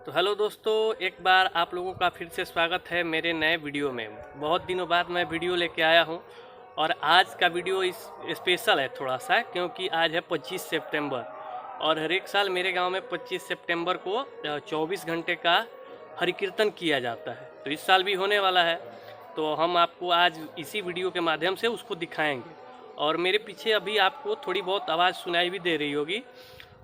तो हेलो दोस्तों, एक बार आप लोगों का फिर से स्वागत है मेरे नए वीडियो में। बहुत दिनों बाद मैं वीडियो लेके आया हूं और आज का वीडियो इस स्पेशल है थोड़ा सा, क्योंकि आज है 25 सितंबर और हर एक साल मेरे गांव में 25 सितंबर को 24 घंटे का हरि कीर्तन किया जाता है। तो इस साल भी होने वाला है, तो हम आपको आज इसी वीडियो के माध्यम से उसको दिखाएंगे। और मेरे पीछे अभी आपको थोड़ी बहुत आवाज़ सुनाई भी दे रही होगी,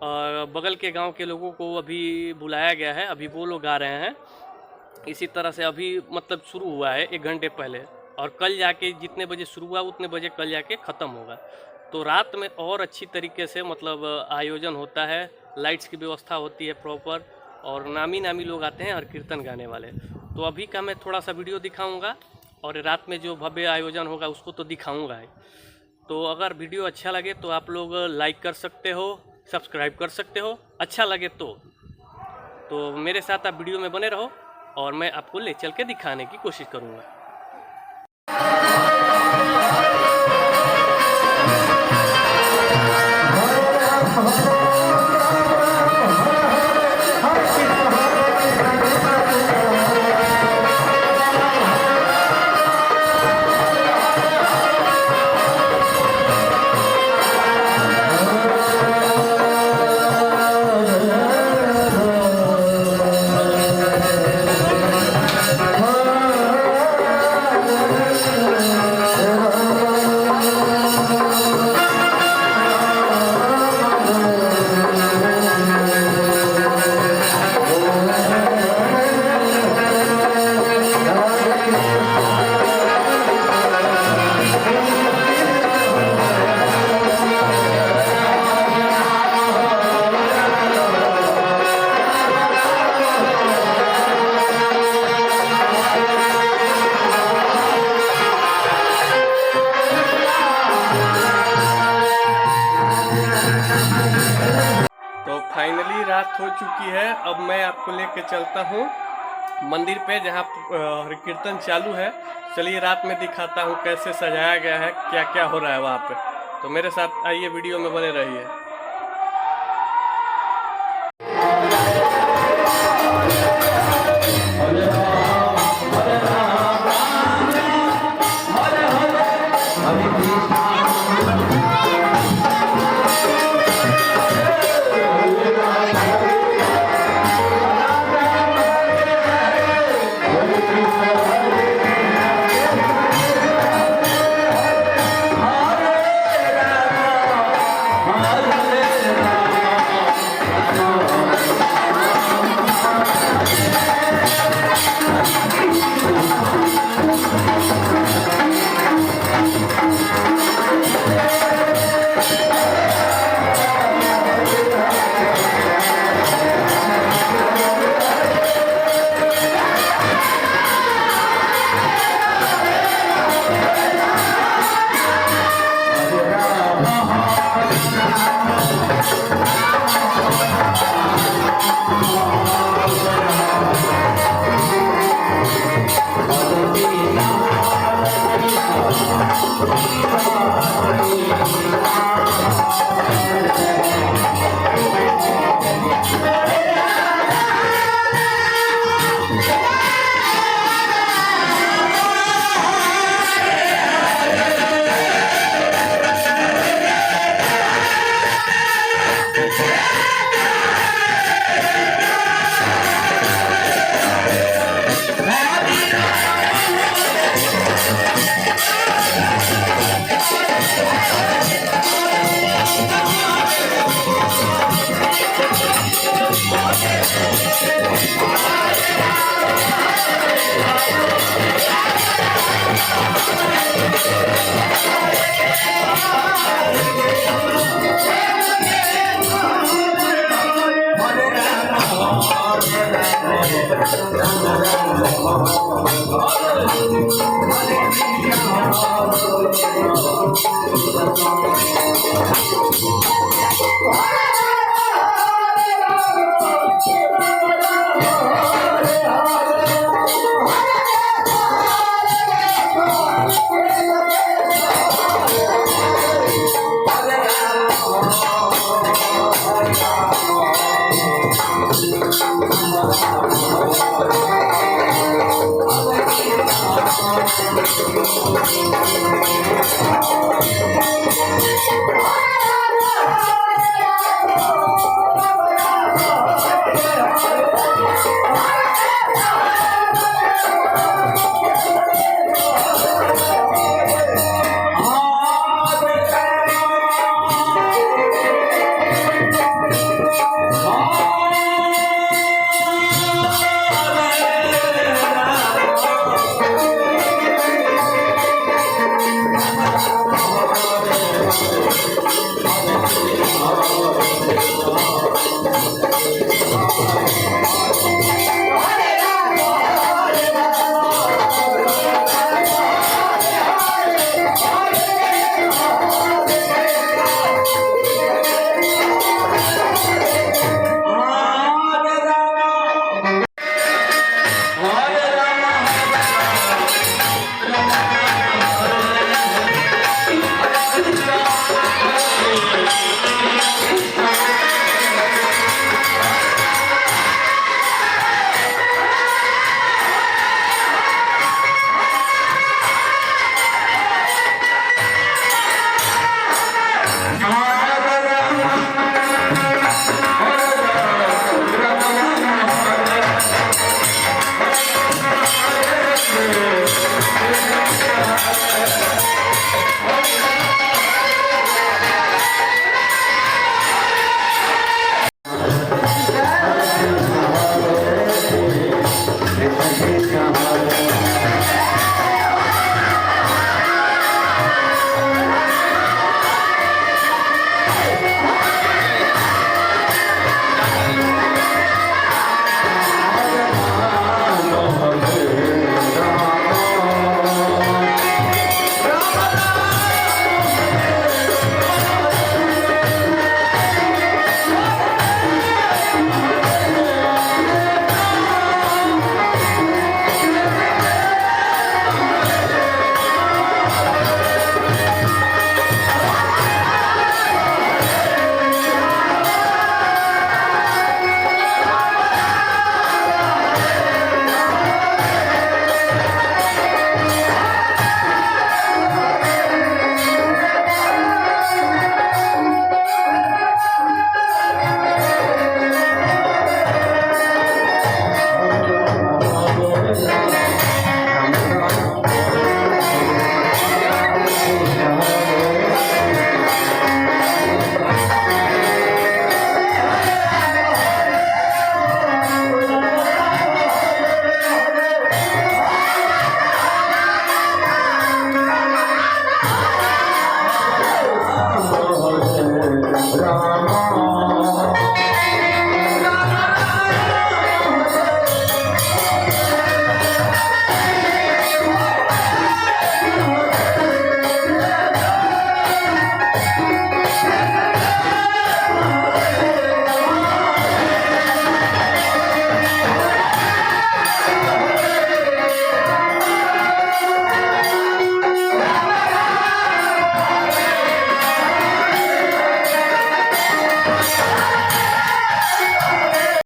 और बगल के गांव के लोगों को अभी बुलाया गया है, अभी वो लोग आ रहे हैं। इसी तरह से अभी मतलब शुरू हुआ है 1 घंटे पहले, और कल जाके जितने बजे शुरू हुआ उतने बजे कल जाके ख़त्म होगा। तो रात में और अच्छी तरीके से मतलब आयोजन होता है, लाइट्स की व्यवस्था होती है प्रॉपर, और नामी नामी लोग आते हैं हर कीर्तन गाने वाले। तो अभी का मैं थोड़ा सा वीडियो दिखाऊंगा और रात में जो भव्य आयोजन होगा उसको तो दिखाऊंगा ही। तो अगर वीडियो अच्छा लगे तो आप लोग लाइक कर सकते हो, सब्सक्राइब कर सकते हो, अच्छा लगे तो मेरे साथ आप वीडियो में बने रहो और मैं आपको ले चल के दिखाने की कोशिश करूँगा। तो फाइनली रात हो चुकी है। अब मैं आपको लेके चलता हूँ मंदिर पे जहाँ हरि कीर्तन चालू है। चलिए रात में दिखाता हूँ कैसे सजाया गया है, क्या क्या हो रहा है वहाँ पे। तो मेरे साथ आइए, वीडियो में बने रहिए।